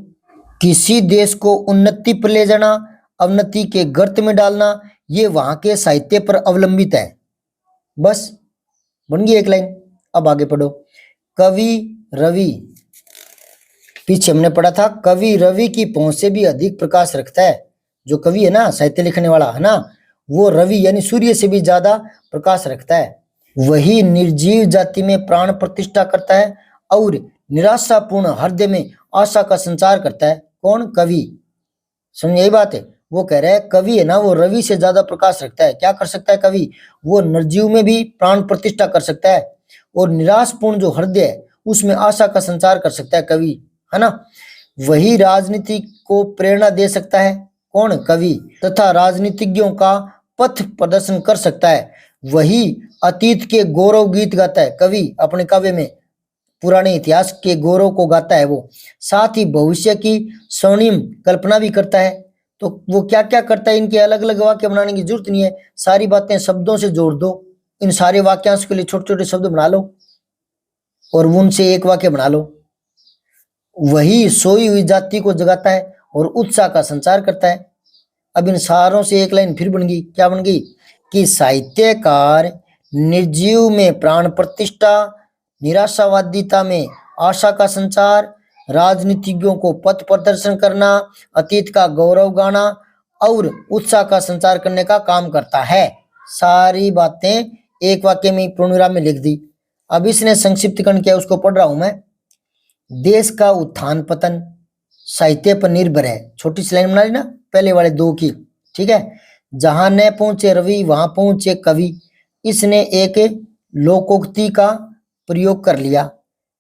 किसी देश को उन्नति पर ले जाना, अवनति के गर्त में डालना, ये वहां के साहित्य पर अवलंबित है। बस बन गई एक लाइन। अब आगे पढ़ो। कवि रवि, पीछे हमने पढ़ा था, कवि रवि की पहुंच से भी अधिक प्रकाश रखता है। जो कवि है ना, साहित्य लिखने वाला है ना, वो रवि यानी सूर्य से भी ज्यादा प्रकाश रखता है। वही निर्जीव जाति में प्राण प्रतिष्ठा करता है और निराशापूर्ण हृदय में आशा का संचार करता है। कौन? कवि। समझ यही बात है। वो कह रहा है कवि है ना, वो रवि से ज्यादा प्रकाश रखता है। क्या कर सकता है कवि? वो निर्जीव में भी प्राण प्रतिष्ठा कर सकता है और निराशपूर्ण जो हृदय है उसमें आशा का संचार कर सकता है कवि, है ना। वही राजनीति को प्रेरणा दे सकता है। कौन? कवि। तथा राजनीतिज्ञों का पथ प्रदर्शन कर सकता है। वही अतीत के गौरव गीत गाता है कवि, अपने काव्य में पुराने इतिहास के गौरव को गाता है वो। साथ ही भविष्य की स्वर्णिम कल्पना भी करता है। तो वो क्या क्या करता है, इनके अलग अलग वाक्य बनाने की जरूरत नहीं है, सारी बातें शब्दों से जोड़ दो। इन सारे वाक्यांश के लिए छोटे छोटे शब्द बना लो और उनसे एक वाक्य बना लो। वही सोई हुई जाति को जगाता है और उत्साह का संचार करता है। अब इन सारों से एक लाइन फिर बन गई। क्या बन गई? कि साहित्यकार निर्जीव में प्राण प्रतिष्ठा, निराशावादिता में आशा का संचार, राजनीतिज्ञों को पथ प्रदर्शन करना, अतीत का गौरव गाना और उत्साह का संचार करने का काम करता है। सारी बातें एक वाक्य में पूर्णविराम में लिख दी। अब इसने संक्षिप्तीकरण किया, उसको पढ़ रहा हूं मैं। देश का उत्थान पतन साहित्य पर निर्भर है। छोटी सी लाइन बना ली ना पहले वाले 2 की, ठीक है। जहां न पहुंचे रवि वहां पहुंचे कवि। इसने एक लोकोक्ति का प्रयोग कर लिया,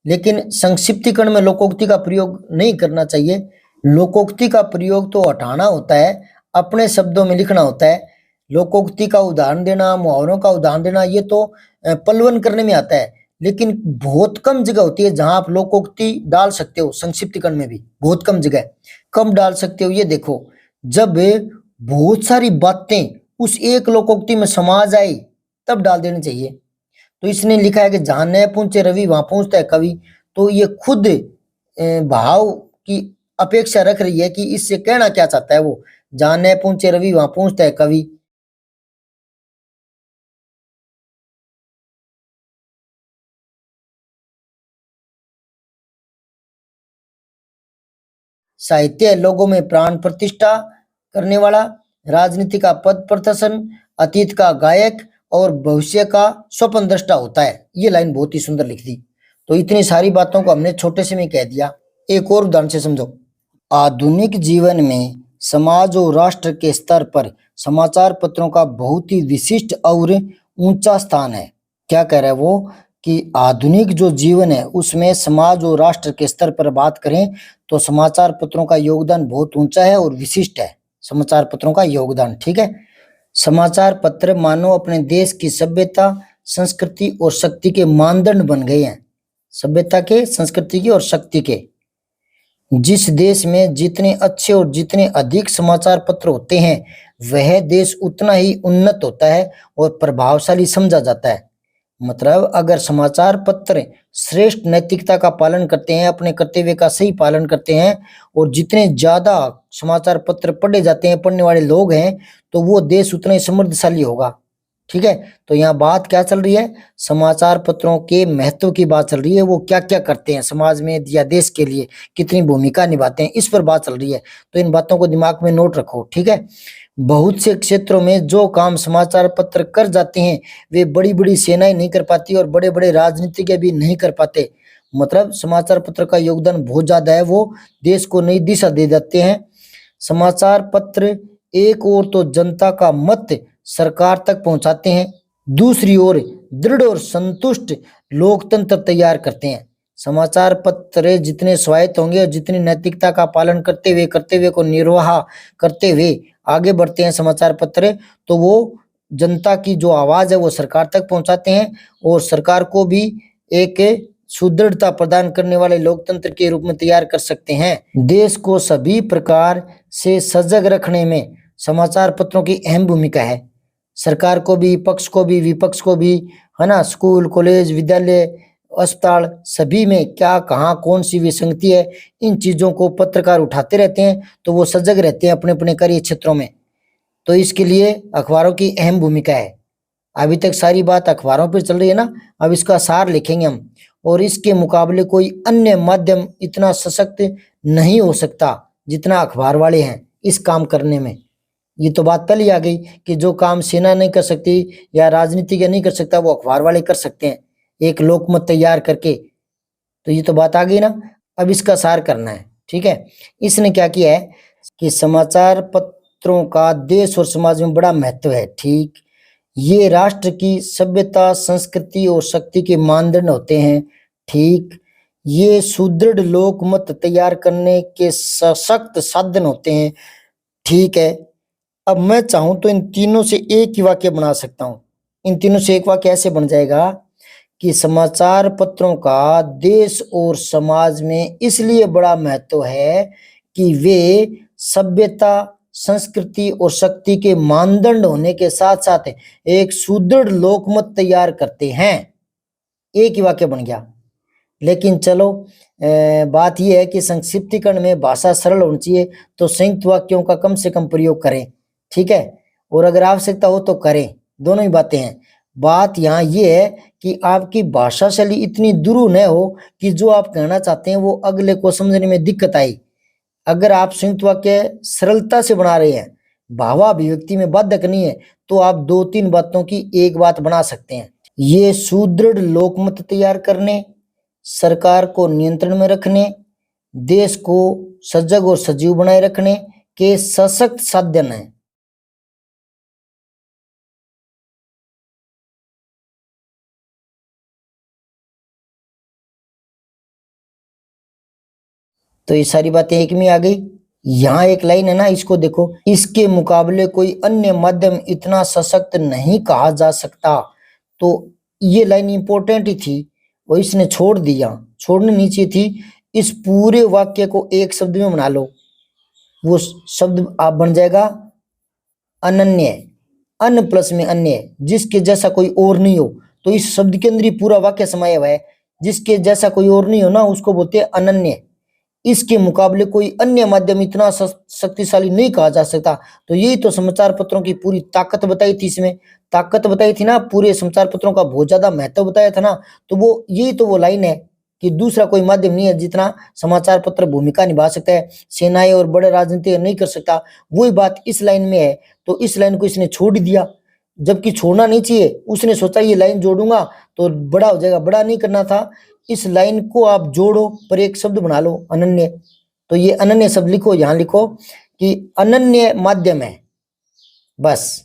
लेकिन संक्षिप्तीकरण में लोकोक्ति का प्रयोग नहीं करना चाहिए। लोकोक्ति का प्रयोग तो हटाना होता है, अपने शब्दों में लिखना होता है। लोकोक्ति का उदाहरण देना, मुहावरों का उदाहरण देना, ये तो पलवन करने में आता है, लेकिन बहुत कम जगह होती है जहां आप लोकोक्ति डाल सकते हो। संक्षिप्तीकरण में भी बहुत कम जगह, कम डाल सकते हो। ये देखो, जब बहुत सारी बातें उस एक लोकोक्ति में समा जाए तब डाल देनी चाहिए। तो इसने लिखा है कि जहां न पहुंचे रवि वहां पहुंचता है कवि। तो ये खुद भाव की अपेक्षा रख रही है कि इससे कहना क्या चाहता है वो। जहां न पहुंचे रवि वहां पहुंचता है कवि। साहित्य लोगों में प्राण प्रतिष्ठा करने वाला, राजनीति का पद प्रदर्शन, अतीत का गायक और भविष्य का स्वप्न दृष्टा होता है। ये लाइन बहुत ही सुंदर लिख दी। तो इतनी सारी बातों को हमने छोटे से में कह दिया। एक और उदाहरण से समझो। आधुनिक जीवन में समाज और राष्ट्र के स्तर पर समाचार पत्रों का बहुत ही विशिष्ट और ऊंचा स्थान है। क्या कह रहा है वो कि आधुनिक जो जीवन है उसमें समाज और राष्ट्र के स्तर पर बात करें तो समाचार पत्रों का योगदान बहुत ऊंचा है और विशिष्ट है। समाचार पत्रों का योगदान, ठीक है। समाचार पत्र मानो अपने देश की सभ्यता, संस्कृति और शक्ति के मानदंड बन गए हैं। सभ्यता के, संस्कृति के और शक्ति के। जिस देश में जितने अच्छे और जितने अधिक समाचार पत्र होते हैं वह देश उतना ही उन्नत होता है और प्रभावशाली समझा जाता है। मतलब अगर समाचार पत्र श्रेष्ठ नैतिकता का पालन करते हैं, अपने कर्तव्य का सही पालन करते हैं और जितने ज्यादा समाचार पत्र पढ़े जाते हैं, पढ़ने वाले लोग हैं, तो वो देश उतना ही समृद्धशाली होगा। ठीक है, तो यहाँ बात क्या चल रही है, समाचार पत्रों के महत्व की बात चल रही है। वो क्या क्या करते हैं समाज में या देश के लिए, कितनी भूमिका निभाते हैं, इस पर बात चल रही है। तो इन बातों को दिमाग में नोट रखो, ठीक है। बहुत से क्षेत्रों में जो काम समाचार पत्र कर जाते हैं वे बड़ी बड़ी सेनाएं नहीं कर पाती और बड़े बड़े राजनीतिज्ञ भी नहीं कर पाते। मतलब समाचार पत्र का योगदान बहुत ज्यादा है, वो देश को नई दिशा दे जाते हैं। समाचार पत्र एक ओर तो जनता का मत सरकार तक पहुंचाते हैं, दूसरी ओर दृढ़ और संतुष्ट लोकतंत्र तैयार करते हैं। समाचार पत्र जितने स्वायत्त होंगे और जितनी नैतिकता का पालन करते हुए कर्तव्य को निर्वाह करते हुए आगे बढ़ते हैं समाचार पत्र, तो वो जनता की जो आवाज है वो सरकार तक पहुंचाते हैं और सरकार को भी एक सुदृढ़ता प्रदान करने वाले लोकतंत्र के रूप में तैयार कर सकते हैं। देश को सभी प्रकार से सजग रखने में समाचार पत्रों की अहम भूमिका है। सरकार को भी, पक्ष को भी, विपक्ष को भी, है ना। स्कूल, कॉलेज, विद्यालय, अस्पताल सभी में क्या, कहाँ, कौन सी विसंगति है, इन चीजों को पत्रकार उठाते रहते हैं, तो वो सजग रहते हैं अपने अपने कार्य क्षेत्रों में। तो इसके लिए अखबारों की अहम भूमिका है। अभी तक सारी बात अखबारों पर चल रही है ना, अब इसका सार लिखेंगे हम। और इसके मुकाबले कोई अन्य माध्यम इतना सशक्त नहीं हो सकता जितना अखबार वाले हैं इस काम करने में। ये तो बात पहले आ गई कि जो काम सेना नहीं कर सकती या राजनीतिज्ञ नहीं कर सकता वो अखबार वाले कर सकते हैं, एक लोकमत तैयार करके। तो ये तो बात आ गई ना। अब इसका सार करना है, ठीक है। इसने क्या किया है कि समाचार पत्रों का देश और समाज में बड़ा महत्व है, ठीक। ये राष्ट्र की सभ्यता, संस्कृति और शक्ति के मानदंड होते हैं, ठीक। ये सुदृढ़ लोकमत तैयार करने के सशक्त साधन होते हैं, ठीक है। अब मैं चाहूं तो इन तीनों से एक ही वाक्य बना सकता हूं। इन तीनों से एक वाक्य ऐसे बन जाएगा कि समाचार पत्रों का देश और समाज में इसलिए बड़ा महत्व है कि वे सभ्यता, संस्कृति और शक्ति के मानदंड होने के साथ साथ एक सुदृढ़ लोकमत तैयार करते हैं। एक ही वाक्य बन गया। लेकिन चलो बात यह है कि संक्षिप्तीकरण में भाषा सरल होनी चाहिए, तो संयुक्त वाक्यों का कम से कम प्रयोग करें, ठीक है। और अगर आवश्यकता हो तो करें, दोनों ही बातें हैं। बात यहाँ ये है कि आपकी भाषा शैली इतनी दुरूह न हो कि जो आप कहना चाहते हैं वो अगले को समझने में दिक्कत आई। अगर आप संयुक्त वाक्य सरलता से बना रहे हैं, भावाभिव्यक्ति में बाधक नहीं है, तो आप दो तीन बातों की एक बात बना सकते हैं। ये सुदृढ़ लोकमत तैयार करने, सरकार को नियंत्रण में रखने, देश को सजग और सजीव बनाए रखने के सशक्त साधन है। तो ये सारी बातें एक में आ गई। यहाँ एक लाइन है ना, इसको देखो, इसके मुकाबले कोई अन्य माध्यम इतना सशक्त नहीं कहा जा सकता। तो ये लाइन इंपॉर्टेंट ही थी और इसने छोड़ दिया, छोड़नी नहीं चाहिए थी। इस पूरे वाक्य को एक शब्द में बना लो, वो शब्द आप बन जाएगा अनन्य। अन प्लस में अन्य, जिसके जैसा कोई और नहीं हो। तो इस शब्द के अंदर ही पूरा वाक्य समाया हुआ है। जिसके जैसा कोई और नहीं हो ना, उसको बोलते हैं अनन्य। इसके मुकाबले कोई अन्य माध्यम इतना शक्तिशाली नहीं कहा जा सकता। तो यही तो समाचार पत्रों की पूरी ताकत बताई थी, इसमें ताकत बताई थी ना, पूरे समाचार पत्रों का बहुत ज्यादा महत्व बताया था ना। तो वो यही तो वो लाइन है कि दूसरा कोई माध्यम नहीं है जितना समाचार पत्र भूमिका निभा सकता है, सेनाएं और बड़े राजनीति नहीं कर सकता। वही बात इस लाइन में है। तो इस लाइन को इसने छोड़ दिया, जबकि छोड़ना नहीं चाहिए। उसने सोचा ये लाइन जोड़ूंगा तो बड़ा हो जाएगा, बड़ा नहीं करना था। इस लाइन को आप जोड़ो पर एक शब्द बना लो, अनन्य। तो ये अनन्य शब्द लिखो, यहाँ लिखो कि अनन्य माध्यम है, बस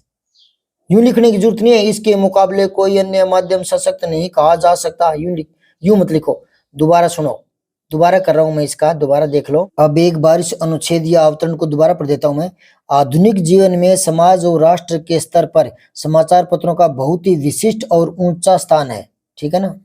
यूं लिखने की जरूरत नहीं है, इसके मुकाबले कोई अन्य माध्यम सशक्त नहीं कहा जा सकता। यूं मत लिखो, दोबारा सुनो, दोबारा कर रहा हूं मैं इसका, दोबारा देख लो। अब एक बार इस अनुच्छेद या अवतरण को दोबारा पढ़ देता हूं मैं। आधुनिक जीवन में समाज और राष्ट्र के स्तर पर समाचार पत्रों का बहुत ही विशिष्ट और ऊंचा स्थान है, ठीक है ना।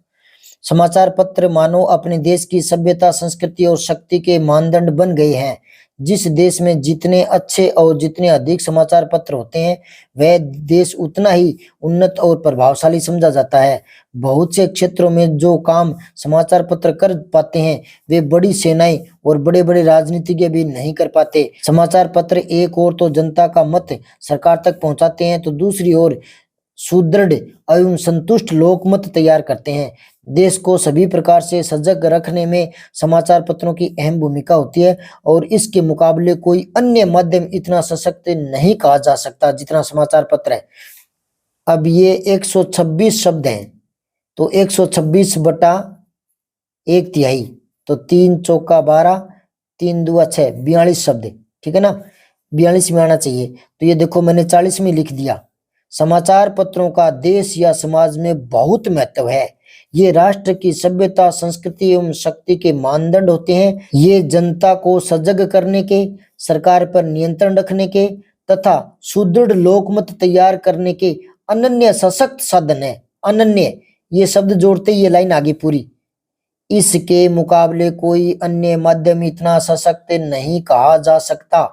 समाचार पत्र मानो अपने देश की सभ्यता, संस्कृति और शक्ति के मानदंड बन गए हैं। जिस देश में जितने अच्छे और जितने अधिक समाचार पत्र होते हैं, वह देश उतना ही उन्नत और प्रभावशाली समझा जाता है। बहुत से क्षेत्रों में जो काम समाचार पत्र कर पाते हैं, वे बड़ी सेनाएं और बड़े बड़े राजनीतिज्ञ भी नहीं कर पाते। समाचार पत्र एक ओर तो जनता का मत सरकार तक पहुंचाते हैं, तो दूसरी ओर सुदृढ़ एवं संतुष्ट लोकमत तैयार करते हैं। देश को सभी प्रकार से सजग रखने में समाचार पत्रों की अहम भूमिका होती है और इसके मुकाबले कोई अन्य माध्यम इतना सशक्त नहीं कहा जा सकता जितना समाचार पत्र है। अब ये 126 शब्द हैं, तो 126 बटा 1/3, तो 3 चौका 12, 3 दूआ 6, 42 शब्द, ठीक है ना। 42 में आना चाहिए, तो ये देखो मैंने 40 में लिख दिया। समाचार पत्रों का देश या समाज में बहुत महत्व है। ये राष्ट्र की सभ्यता, संस्कृति एवं शक्ति के मानदंड होते हैं। ये जनता को सजग करने के, सरकार पर नियंत्रण रखने के तथा सुदृढ़ लोकमत तैयार करने के अनन्य सशक्त साधन है। अनन्य, ये शब्द जोड़ते ये लाइन आगे पूरी। इसके मुकाबले कोई अन्य माध्यम इतना सशक्त नहीं कहा जा सकता।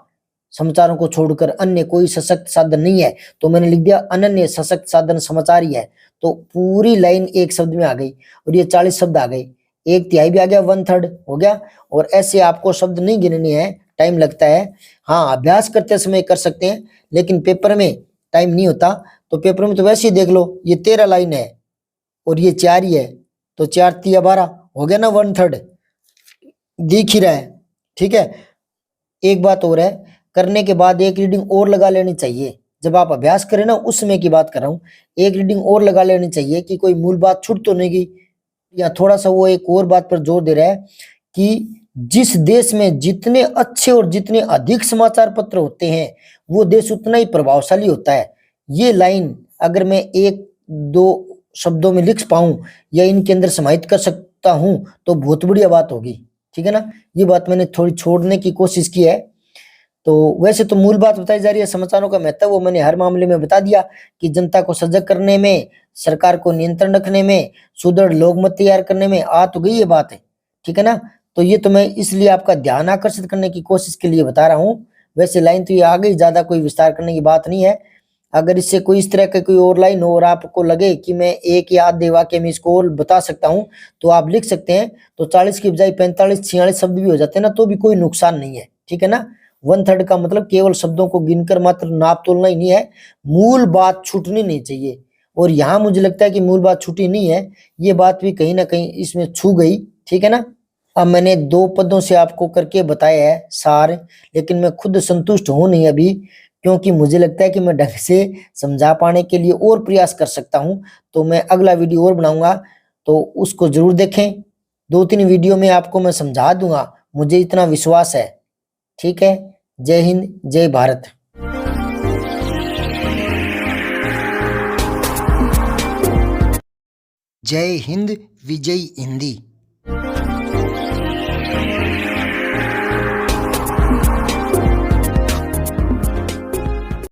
समाचारों को छोड़कर अन्य कोई सशक्त साधन नहीं है, तो मैंने लिख दिया अनन्य सशक्त साधन समाचार ही है। तो पूरी लाइन एक शब्द में आ गई और ये 40 शब्द आ गए, 1/3 भी आ गया, 1/3 हो गया। और ऐसे आपको शब्द नहीं गिनने हैं, टाइम लगता है। हाँ, अभ्यास करते समय कर सकते हैं, लेकिन पेपर में टाइम नहीं होता। तो पेपर में तो वैसे ही देख लो, ये 13 लाइन है और ये 4 ही है, तो 4 तिया 12 हो गया ना, 1/3 दिख ही रहा है, ठीक है। एक बात और है, करने के बाद एक रीडिंग और लगा लेनी चाहिए। जब आप अभ्यास करें ना, उस समय की बात कर रहा हूँ, एक रीडिंग और लगा लेनी चाहिए कि कोई मूल बात छूट तो नहीं गई। या थोड़ा सा वो एक और बात पर जोर दे रहा है कि जिस देश में जितने अच्छे और जितने अधिक समाचार पत्र होते हैं, वो देश उतना ही प्रभावशाली होता है। ये लाइन अगर मैं 1-2 शब्दों में लिख पाऊं या इनके अंदर समाहित कर सकता हूं, तो बहुत बढ़िया बात होगी, ठीक है ना। ये बात मैंने थोड़ी छोड़ने की कोशिश की है। तो वैसे तो मूल बात बताई जा रही है समाचारों का महत्व, वो मैंने हर मामले में बता दिया कि जनता को सजग करने में, सरकार को नियंत्रण रखने में, सुदृढ़ लोकमत तैयार करने में आ तो गई ये बात है, ठीक है ना। तो ये तो मैं इसलिए आपका ध्यान आकर्षित करने की कोशिश के लिए बता रहा हूँ। वैसे लाइन तो ये आ गई, ज्यादा कोई विस्तार करने की बात नहीं है। अगर इससे कोई इस तरह का कोई और लाइन हो और आपको लगे कि मैं एक या आधे वाक्य में इसको और बता सकता हूँ, तो आप लिख सकते हैं। तो 40 की बजाय 45-46 शब्द भी हो जाते हैं ना, तो भी कोई नुकसान नहीं है, ठीक है ना। 1/3 का मतलब केवल शब्दों को गिनकर मात्र नाप तोलना ही नहीं है, मूल बात छूटनी नहीं चाहिए। और यहाँ मुझे लगता है कि मूल बात छूटी नहीं है, ये बात भी कहीं ना कहीं इसमें छू गई, ठीक है ना। अब मैंने 2 पदों से आपको करके बताया है सार, लेकिन मैं खुद संतुष्ट हूं नहीं अभी, क्योंकि मुझे लगता है कि मैं ढंग से समझा पाने के लिए और प्रयास कर सकता हूं। तो मैं अगला वीडियो और बनाऊंगा, तो उसको जरूर देखें। 2-3 वीडियो में आपको मैं समझा दूंगा, मुझे इतना विश्वास है, ठीक है। जय हिंद, जय भारत। जय हिंद, विजय हिंदी।